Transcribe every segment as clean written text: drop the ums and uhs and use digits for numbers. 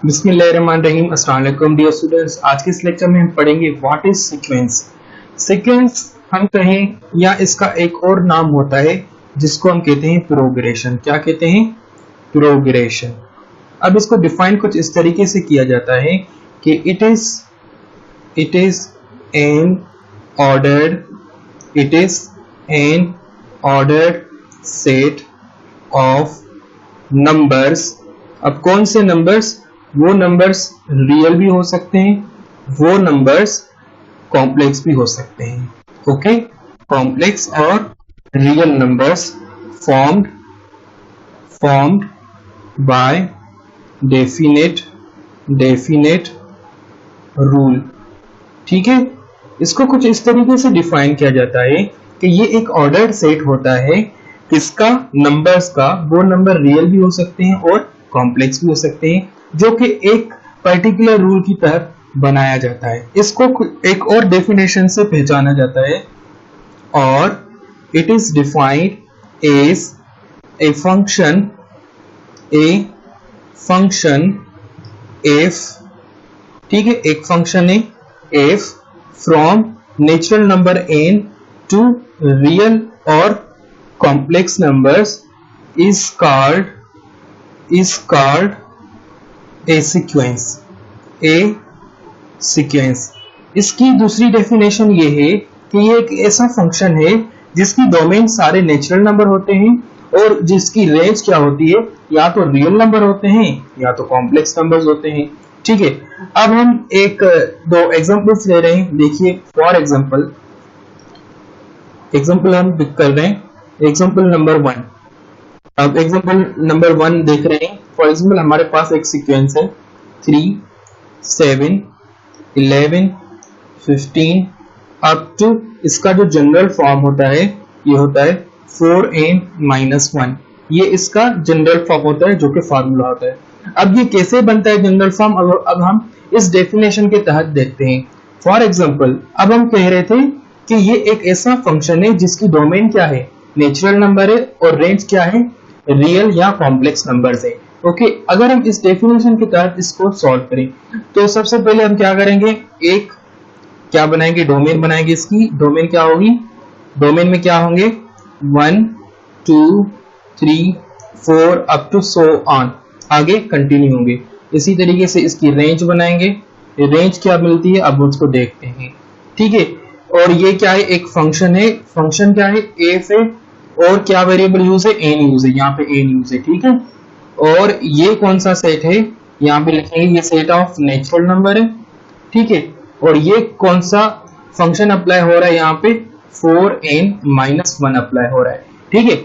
बिस्मिल्लाहिर्रहमानिर्रहीम। अस्सलाम वालेकुम डियर स्टूडेंट्स। आज के इस लेक्चर में हम पढ़ेंगे व्हाट इज सीक्वेंस। सीक्वेंस हम कहें या इसका एक और नाम होता है जिसको हम कहते हैं प्रोग्रेशन। क्या कहते हैं? प्रोग्रेशन। अब इसको डिफाइन कुछ इस तरीके से किया जाता है कि it is an ordered set of numbers. अब कौन से नंबर्स? वो नंबर्स रियल भी हो सकते हैं, वो नंबर्स कॉम्प्लेक्स भी हो सकते हैं। ओके, कॉम्प्लेक्स और real numbers formed by definite rule. ठीक है, इसको कुछ इस तरीके से डिफाइन किया जाता है कि ये एक ऑर्डर्ड सेट होता है किसका? नंबर्स का। वो नंबर रियल भी हो सकते हैं और कॉम्प्लेक्स भी हो सकते हैं, जो कि एक पर्टिकुलर रूल की तहत बनाया जाता है। इसको एक और डेफिनेशन से पहचाना जाता है, और it is defined as a function F. ठीक है, एक फंक्शन है F from natural number N to real और complex numbers is called a sequence। इसकी दूसरी डेफिनेशन ये है कि ये एक ऐसा फंक्शन है जिसकी डोमेन सारे नेचुरल नंबर होते हैं और जिसकी रेंज क्या होती है? या तो रियल नंबर होते हैं या तो कॉम्प्लेक्स नंबर्स होते हैं। ठीक है, अब हम दो एग्जांपल्स ले रहे हैं। देखिए, फॉर एग्जांपल हम पिक कर रहे हैं एग्जांपल नंबर 1। अब एग्जांपल नंबर 1 देख रहे हैं। फॉर एग्जांपल हमारे पास एक सीक्वेंस है 3, 7, 11, 15 अप टू इसका जो जनरल फॉर्म होता है ये होता है 4n-1। ये इसका जनरल फॉर्म होता है जो कि फार्मूला होता है। अब ये कैसे बनता है जनरल फॉर्म? अब हम इस डेफिनेशन के तहत देखते हैं। फॉर एग्जांपल अब हम कह रहे थे कि ये एक ऐसा फंक्शन है जिसकी डोमेन क्या है? नेचुरल नंबर है और रेंज क्या है? रियल या कॉम्प्लेक्स नंबर्स है। ओके, अगर हम इस डेफिनेशन के तहत इसको सॉल्व करें तो सबसे पहले हम क्या करेंगे? एक क्या बनाएंगे? डोमेन बनाएंगे। इसकी डोमेन क्या होगी? डोमेन में क्या होंगे? 1, 2, 3, 4 अप टू सो ऑन, आगे कंटिन्यू होंगे। इसी तरीके से इसकी रेंज बनाएंगे। रेंज क्या मिलती है अब उसको देखते हैं। ठीक है, और ये क्या है? एक फंक्शन है। फंक्शन क्या है? एफ है। और क्या वेरिएबल यूज है? एन यूज है। यहाँ पे एन यूज है। ठीक है, और ये कौन सा सेट है? यहाँ पे लिखेंगे ये सेट ऑफ नेचुरल नंबर है। ठीक है, और ये कौन सा फंक्शन अप्लाई हो रहा है? यहाँ पे 4n-1 अप्लाई हो रहा है। ठीक है,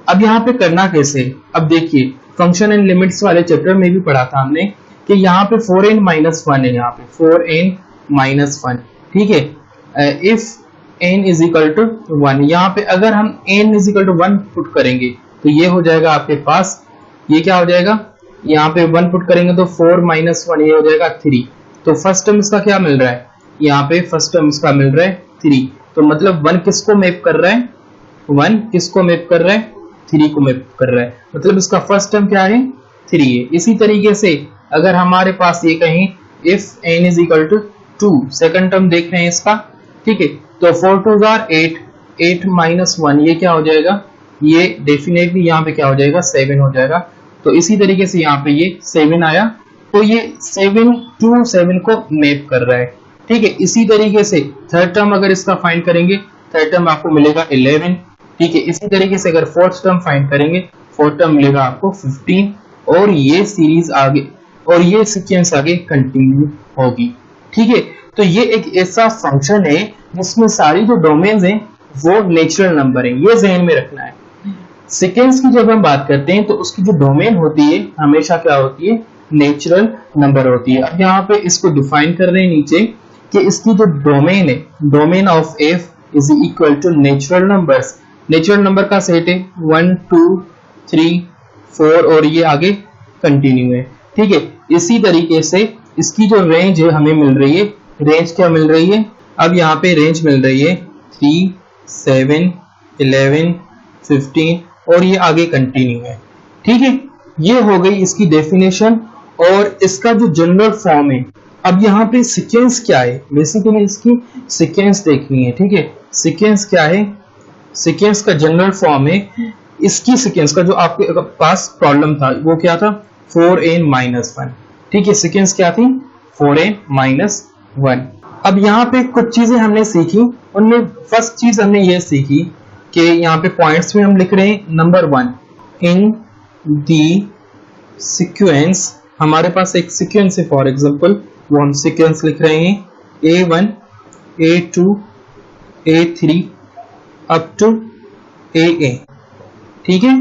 अब यहाँ पे करना कैसे? अब देखिए, फंक्शन एंड लिमिट्स वाले चैप्टर में भी पढ़ा था हमने कि यहाँ पे 4n-1 है। यहाँ पे 4n-1। ठीक है, if n is equal to 1, यहाँ पे अगर हम n is equal to 1 put करेंगे तो ये हो जाएगा आपके पास, ये क्या हो जाएगा? यहाँ पे 1 पुट करेंगे तो 4-1 ये हो जाएगा 3। तो फर्स्ट टर्म इसका क्या मिल रहा है? यहाँ पे फर्स्ट टर्म इसका मिल रहा है 3। तो मतलब 1 किसको मैप कर रहा है? 1 किसको मैप कर रहा है? 3 को मैप कर रहा है। मतलब इसका फर्स्ट टर्म क्या है? 3 है। इसी तरीके से अगर हमारे पास ये कहें if n is equal to 2, second term देख रहे हैं इसका। ठीक है, तो 4 2 आर 8, 8-1 ये क्या हो जाएगा? ये डेफिनेटली यहाँ पे क्या हो जाएगा? 7 हो जाएगा। तो इसी तरीके से यहाँ पे ये 7 आया, तो ये 7 to 7 को मैप कर रहा है। ठीक है, इसी तरीके से थर्ड टर्म अगर इसका फाइंड करेंगे, थर्ड टर्म आपको मिलेगा 11। ठीक है, इसी तरीके से अगर फोर्थ टर्म फाइंड करेंगे, फोर्थ टर्म मिलेगा आपको 15, और ये सीरीज आगे और ये सीक्वेंस आगे कंटिन्यू होगी। ठीक है, तो ये एक ऐसा फंक्शन है जिसमें सारी जो डोमेन्स हैं वो नेचुरल नंबर है। ये ध्यान में रखना है। सीक्वेंस की जब हम बात करते हैं तो उसकी जो डोमेन होती है हमेशा क्या होती है? नेचुरल नंबर होती है। अब यहाँ पे इसको डिफाइन कर रहे हैं नीचे कि इसकी जो डोमेन है, domain of f is equal to natural numbers. Natural number का सेट है 1, 2, 3, 4 और ये आगे कंटिन्यू है। ठीक है, इसी तरीके से इसकी जो रेंज है हमें मिल रही है। रेंज क्या मिल रही है? अब यहाँ पे रेंज मिल रही है 3, 7, 11, 15 और ये आगे कंटिन्यू है। ठीक है, ये हो गई इसकी डेफिनेशन। और इसका जो जनरल फॉर्म है, अब यहाँ पे सीक्वेंस क्या है, बेसिकली इसकी सीक्वेंस देखनी है, ठीक है। सीक्वेंस क्या है, सीक्वेंस का जनरल फॉर्म है, इसकी सीक्वेंस का जो आपके पास प्रॉब्लम था वो क्या था, 4n-1, ठीक है। सीक्वेंस क्या थी, 4n-1। अब यहाँ पे कुछ चीजें हमने सीखी, उनमें फर्स्ट चीज हमने ये सीखी कि यहाँ पे पॉइंट्स में हम लिख रहे हैं नंबर 1 इन दी सीक्वेंस, हमारे पास एक सीक्वेंस है फॉर एग्जांपल, वो हम सीक्वेंस लिख रहे हैं A1 A2 A3 up to AA, ठीक है।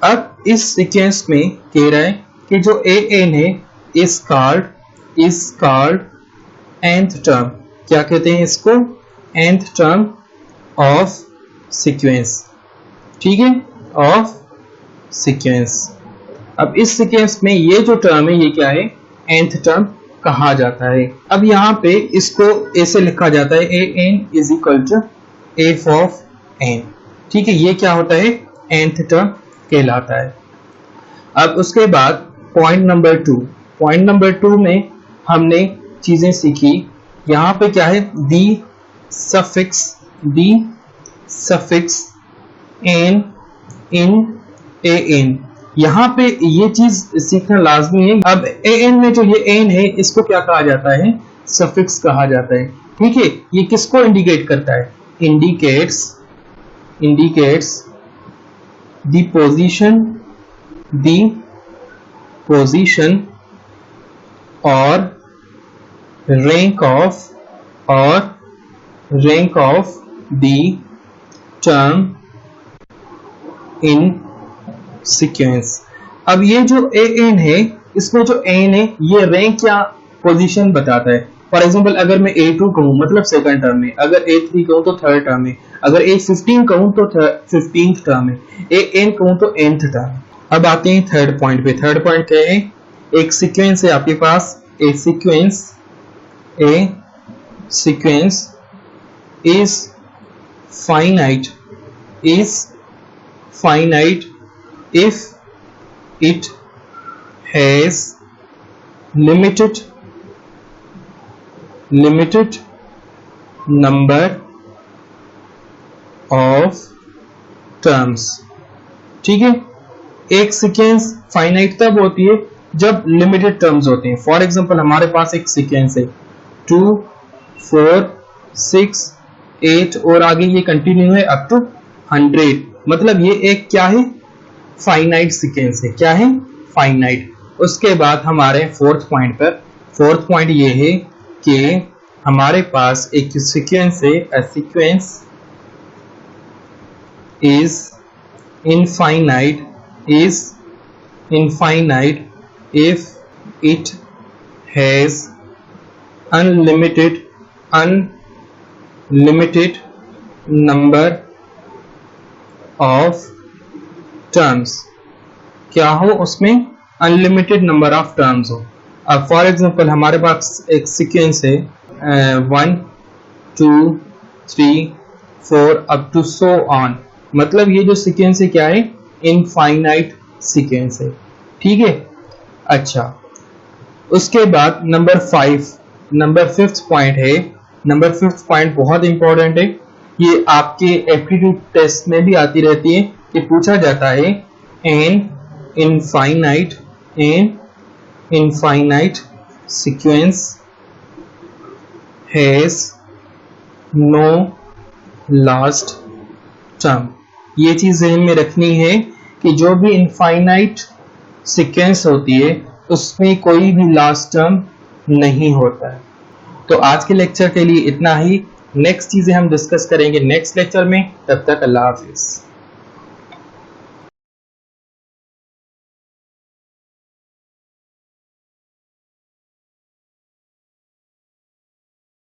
अब इस सीक्वेंस में कह रहा है कि जो AN है इज कॉल्ड nth टर्म, क्या कहते हैं इसको, nth टर्म ऑफ सीक्वेंस, ठीक है, ऑफ सीक्वेंस। अब इस सीक्वेंस में ये जो टर्म है ये क्या है, nth टर्म कहा जाता है। अब यहाँ पे इसको ऐसे लिखा जाता है an is equal to f of n, ठीक है। ये क्या होता है, nth टर्म कहलाता है। अब उसके बाद पॉइंट नंबर 2 में हमने चीजें सीखी। यहाँ पे क्या है, दी सफिक्स n इन an, यहाँ पे ये चीज सीखना लाजमी है। अब an में जो ये n है इसको क्या कहा जाता है, सफिक्स कहा जाता है, ठीक है। ये किसको इंडिकेट करता है, इंडिकेट्स द पोजीशन और rank of the term in sequence. अब ये जो an है, इसमें जो n है ये रैंक या पोजीशन बताता है। फॉर एग्जांपल अगर मैं A2 कहूँ मतलब सेकंड टर्म में, अगर A3 कहूँ तो थर्ड टर्म में, अगर A15 कहूँ तो 15th टर्म में, an कहूँ तो nth टर्म। अब आते हैं थर्ड पॉइंट पे। थर्ड पॉइंट क्या है, एक सीक्वेंस है आपके पास, a sequence is finite if it has limited number of terms, ठीक है। एक सीक्वेंस फाइनाइट तब होती है जब लिमिटेड टर्म्स होते हैं। फॉर एग्जांपल हमारे पास एक सीक्वेंस है 2 4 6 8 और आगे ये कंटिन्यू है अप टू 100, मतलब ये एक क्या है, फाइनाइट सीक्वेंस है। क्या है, फाइनाइट। उसके बाद हमारे फोर्थ पॉइंट ये है कि हमारे पास एक सीक्वेंस है, a sequence is infinite if it has unlimited number of terms, क्या हो उसमें, अनलिमिटेड नंबर ऑफ टर्म्स हो। अब फॉर एग्जांपल हमारे पास एक सीक्वेंस है 1 2 3 4 अप टू सो ऑन, मतलब ये जो सीक्वेंस है क्या है, इनफाइनाइट सीक्वेंस है, ठीक है। अच्छा, उसके बाद नंबर 5th पॉइंट है। नंबर 5th पॉइंट बहुत इंपॉर्टेंट है, ये आपके एप्टीट्यूड टेस्ट में भी आती रहती है। ये पूछा जाता है an infinite sequence has no last term. ये चीज ध्यान में रखनी है कि जो भी इनफाइनाइट सीक्वेंस होती है उसमें कोई भी लास्ट टर्म नहीं होता है। तो आज के लेक्चर के लिए इतना ही। नेक्स्ट चीजें हम डिस्कस करेंगे नेक्स्ट लेक्चर में। तब तक अल्लाह हाफिज।